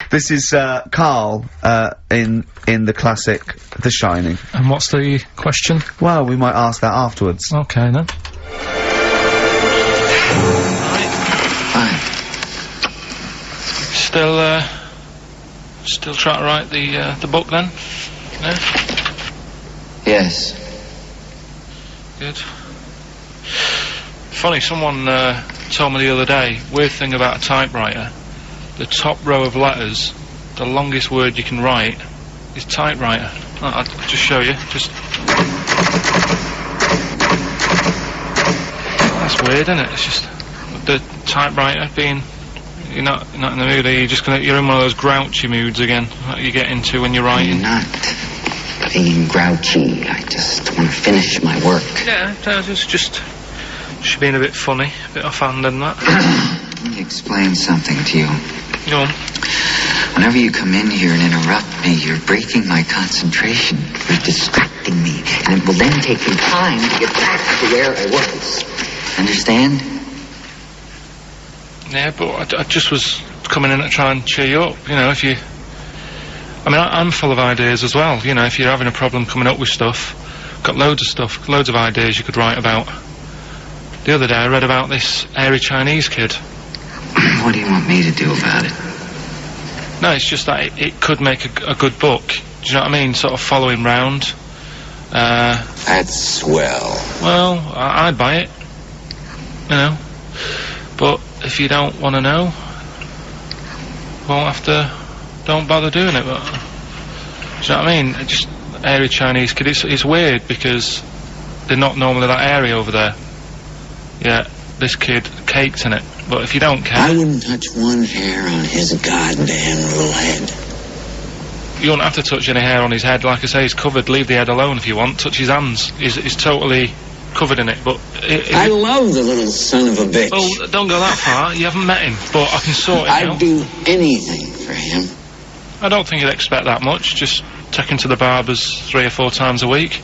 This is, Carl, in the classic The Shining. And what's the question? Well, we might ask that afterwards. Okay, then. Still trying to write the book then? No? Yes. Good. Funny, someone told me the other day, weird thing about a typewriter, the top row of letters, the longest word you can write is typewriter. I'll just show you, That's weird, isn't it? It's just the typewriter being... You're not in the mood, are you? You're in one of those grouchy moods again, that you get into when you're writing. I'm not being grouchy. I just want to finish my work. Yeah, it's just being a bit funny, a bit offhand and that. Let me explain something to you. Go on. Whenever you come in here and interrupt me, you're breaking my concentration. You're distracting me. And it will then take me time to get back to where I was. Understand? Yeah, but I just was coming in to try and cheer you up, you know, if you... I mean, I'm full of ideas as well, you know, if you're having a problem coming up with stuff, got loads of stuff, loads of ideas you could write about. The other day I read about this airy Chinese kid. What do you want me to do about it? No, it's just that it could make a good book, do you know what I mean, sort of following round. That's swell. Well, I'd buy it, you know, but if you don't want to know, don't bother doing it, but... Do you know what I mean? Just airy Chinese kid, it's weird because they're not normally that airy over there. Yeah, this kid caked in it, but if you don't care... I wouldn't touch one hair on his goddamn little head. You won't have to touch any hair on his head, like I say, he's covered, leave the head alone if you want, touch his hands, he's totally covered in it, but... I love the little son of a bitch. Well, don't go that far, you haven't met him, but I can sort it out. I'd do anything for him. I don't think you'd expect that much, just take him to the barbers 3 or 4 times a week.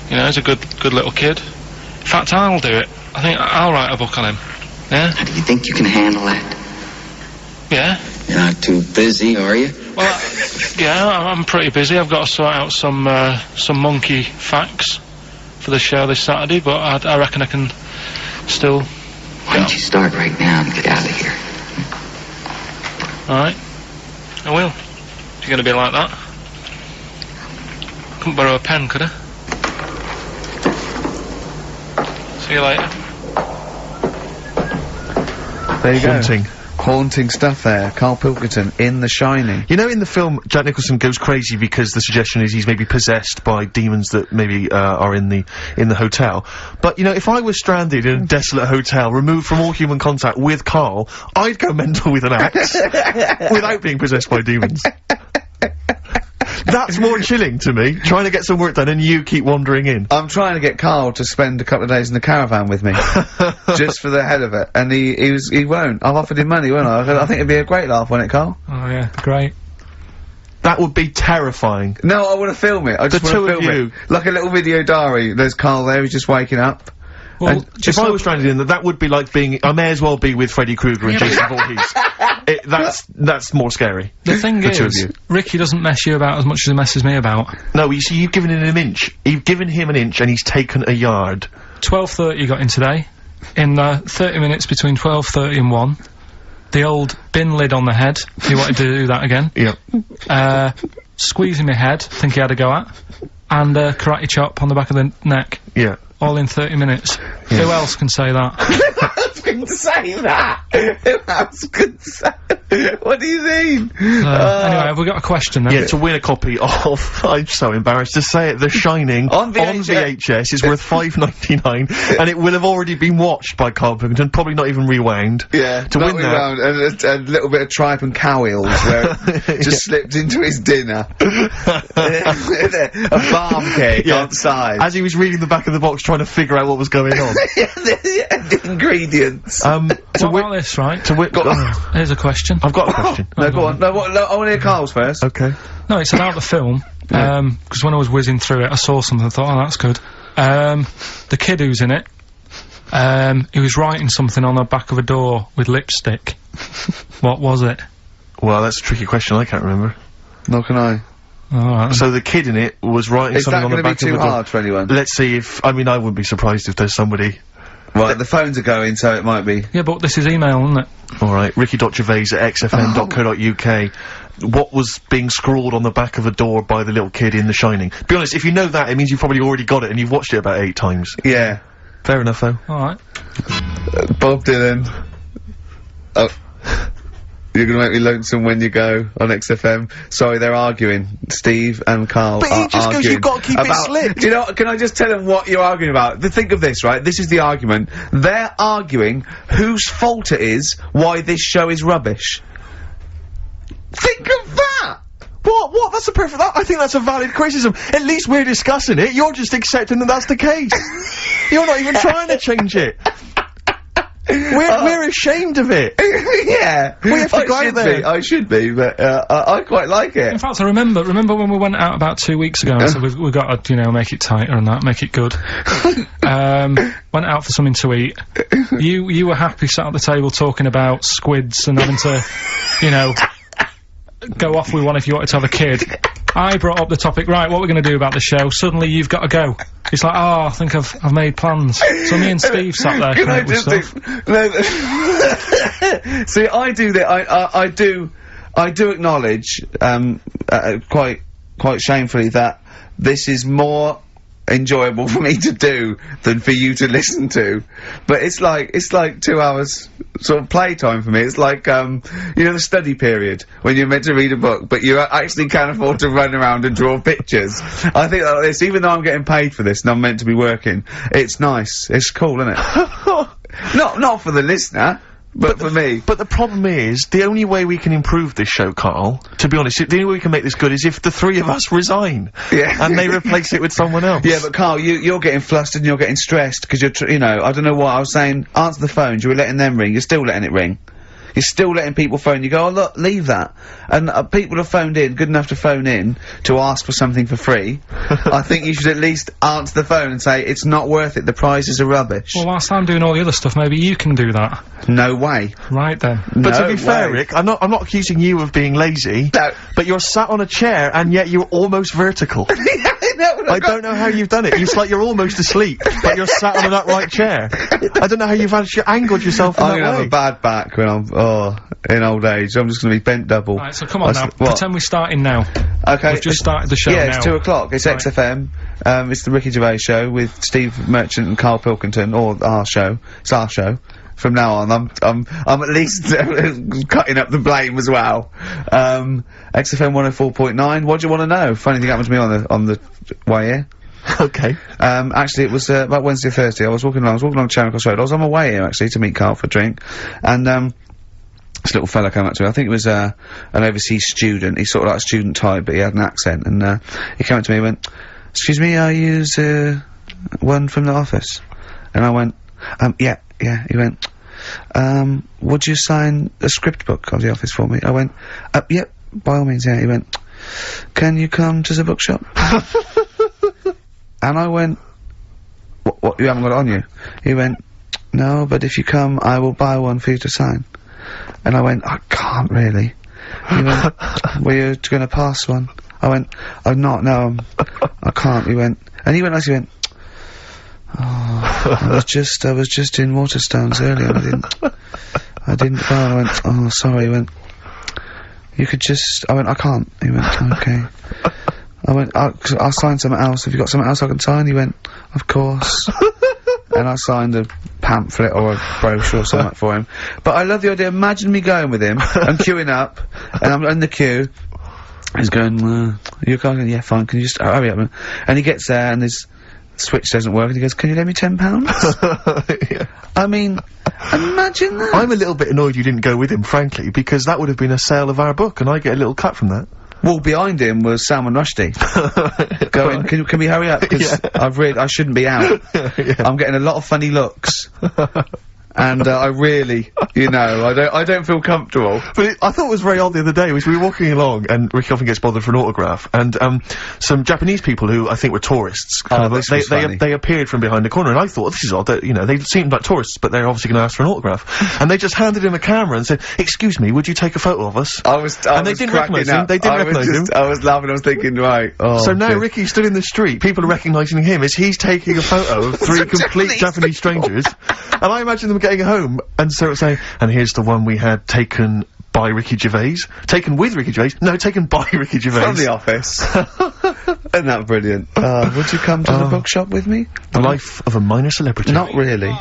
You know, he's a good little kid. In fact, I'll do it. I think I'll write a book on him. Yeah? How do you think you can handle that? Yeah. You're not too busy, are you? Well, yeah, I'm pretty busy. I've got to sort out some monkey facts for the show this Saturday, but I reckon I can still... Why don't you start right now and get out of here? Alright. I will. If you're going to be like that. Couldn't borrow a pen, could I? See you later. There you go. Haunting stuff there. Karl Pilkington in The Shining. You know, in the film, Jack Nicholson goes crazy because the suggestion is he's maybe possessed by demons that maybe, are in the hotel. But, you know, if I was stranded in a desolate hotel, removed from all human contact with Karl, I'd go mental with an axe. Without being possessed by demons. That's more chilling to me, trying to get some work done and you keep wandering in. I'm trying to get Karl to spend a couple of days in the caravan with me. Just for the hell of it. And he won't. I've offered him money, won't I? I think it'd be a great laugh, wouldn't it, Karl? Oh yeah, great. That would be terrifying. No, I want to film it. I just want to film it. Like a little video diary. There's Karl there, he's just waking up. Well, if I was stranded in that would be like being... I may as well be with Freddy Krueger and Jason Voorhees. That's more scary. The thing is, Ricky doesn't mess you about as much as he messes me about. No, you see, you've given him an inch. You've given him an inch and he's taken a yard. 12:30 got in today. In 30 minutes between 12:30 and 1. The old bin lid on the head. He wanted to do that again. Yep. Squeezing my head, think he had a go at. And karate chop on the back of the neck. Yeah. All in 30 minutes. Yeah. Who else can say that? Who else can say that? Who else can say What do you mean? Anyway, have we got a question then? Yeah, to win a copy of, I'm so embarrassed to say it, The Shining on VHS is worth $5.99 and it will have already been watched by Karl Pilkington, probably not even rewound. Yeah, to win that. And a little bit of tripe and cow eels where it just slipped into his dinner. A barm cake outside. As he was reading the back of the box trying to figure out what was going on. The ingredients. What about this, right? Here's a question. I've got a question. No, go on. No, I want to hear Karl's first. Okay. No, it's about the film. Because when I was whizzing through it, I saw something, I thought, oh, that's good. The kid who's in it, he was writing something on the back of a door with lipstick. What was it? Well, that's a tricky question. I can't remember. Nor can I. Alright. So the kid in it was writing Is something that on the going to be back of the too door. hard for anyone? Let's see if. I mean, I wouldn't be surprised if there's somebody. Right, the phones are going, so it might be. Yeah, but this is email, isn't it? All right, ricky.gervais@xfm.co.uk. What was being scrawled on the back of a door by the little kid in The Shining? Be honest, if you know that, it means you've probably already got it and you've watched it about 8 times. Yeah. Fair enough, though. Alright. Bob Dylan. Oh. You're gonna make me lonesome when you go on XFM. Sorry, they're arguing. Steve and Carl But are he just goes, arguing "You've got to keep it about- slick." Do you know, can I just tell them what you're arguing about? Think of this, right? This is the argument. They're arguing whose fault it is why this show is rubbish. Think of that! What? That's a perfect. I think that's a valid criticism. At least we're discussing it. You're just accepting that that's the case. You're not even trying to change it. We're ashamed of it. Yeah. We have to go out there. I should be, but, I quite like In it. fact, I remember when we went out about 2 weeks ago, and said we got to, you know, make it tighter and that, make it good. Went out for something to eat. You were happy sat at the table talking about squids and having to, you know, go off with one if you wanted to have a kid. I brought up the topic, right, what we're going to do about the show. Suddenly you've got to go. It's like, oh, I think I've made plans. So me and Steve sat there Can I coming up with just stuff. See, I do that. I do acknowledge, quite shamefully, that this is more enjoyable for me to do than for you to listen to. But it's like 2 hours sort of playtime for me. It's like, you know, the study period when you're meant to read a book, but you actually can't afford to run around and draw pictures. I think like this, even though I'm getting paid for this and I'm meant to be working, it's nice. It's cool, isn't it? Not for the listener. But for me. But the problem is, the only way we can improve this show, Carl, to be honest, the only way we can make this good is if the 3 of us resign. Yeah. And they replace it with someone else. Yeah, but Carl, you're getting flustered and you're getting stressed because you know, I don't know what I was saying. Answer the phones. You were letting them ring. You're still letting it ring. You're still letting people phone. You go, oh look, leave that. And people have phoned in, good enough to phone in to ask for something for free. I think you should at least answer the phone and say it's not worth it. The prizes are rubbish. Well, whilst I'm doing all the other stuff, maybe you can do that. No way. Right then. But No to be fair, way. Rick, I'm not accusing you of being lazy. No. But you're sat on a chair and yet you're almost vertical. I don't know how you've done it. It's like you're almost asleep, but you're sat on an upright chair. I don't know how you've angled yourself in I'm that gonna way. have a bad back when I'm in old age. I'm just gonna be bent double. Right, so come on now. What? Pretend we're starting now. Okay. We've just started the show Yeah, now. it's 2 o'clock. It's Right. XFM. It's the Ricky Gervais show with Steve Merchant and Karl Pilkington, or our show. It's our show. From now on, I'm at least cutting up the blame as well. XFM 104.9. What do you want to know? Funny thing happened to me on the way here. Okay. Actually, it was about Wednesday or Thursday. I was walking along Charing Cross Road. I was on my way here actually to meet Carl for a drink, and this little fella came up to me. I think it was an overseas student. He's sort of like a student type, but he had an accent, and he came up to me and went, "Excuse me, are you one from the office?" And I went, yeah. He went, would you sign a script book of the office for me? I went, yep, by all means, yeah. He went, can you come to the bookshop? And I went, what, you haven't got it on you? He went, no, but if you come, I will buy one for you to sign. And I went, I can't really. He went, were you gonna pass one? I went, I'm not, no, I can't. He went, and he went like, he went, oh, I was just in Waterstones earlier, and I didn't go. I went, oh, sorry. He went, you could just, I went, I can't. He went, okay. I went, I'll sign something else. Have you got something else I can sign? He went, of course. And I signed a pamphlet or a brochure or something for him. But I love the idea. Imagine me going with him and queuing up, and I'm in the queue. He's going, you're going, yeah, fine. Can you just hurry up? And he gets there, and his switch doesn't work, and he goes, can you lend me £10? Yeah. I mean, imagine that. I'm a little bit annoyed you didn't go with him, frankly, because that would have been a sale of our book, and I get a little cut from that. Well, behind him was Salman Rushdie. Going, can we hurry up? Because Yeah. I shouldn't be out. Yeah. I'm getting a lot of funny looks. and I really, you know, I don't feel comfortable. But I thought it was very odd the other day, was we were walking along, and Ricky often gets bothered for an autograph, and, some Japanese people who I think were tourists, they appeared from behind the corner, and I thought, this is odd, that, you know, they seemed like tourists, but they're obviously gonna ask for an autograph. And they just handed him a camera and said, "Excuse me, would you take a photo of us?" And they didn't recognise him, I was laughing, I was thinking, right, So now Ricky stood in the street, people are recognising him as he's taking a photo of three complete Japanese strangers, and I imagine them getting home and sort of saying, "And here's the one we had taken by Ricky Gervais." Taken with Ricky Gervais? No, taken by Ricky Gervais. From the office. Isn't that brilliant? Would you come to the bookshop with me? The life of a minor celebrity. Not really.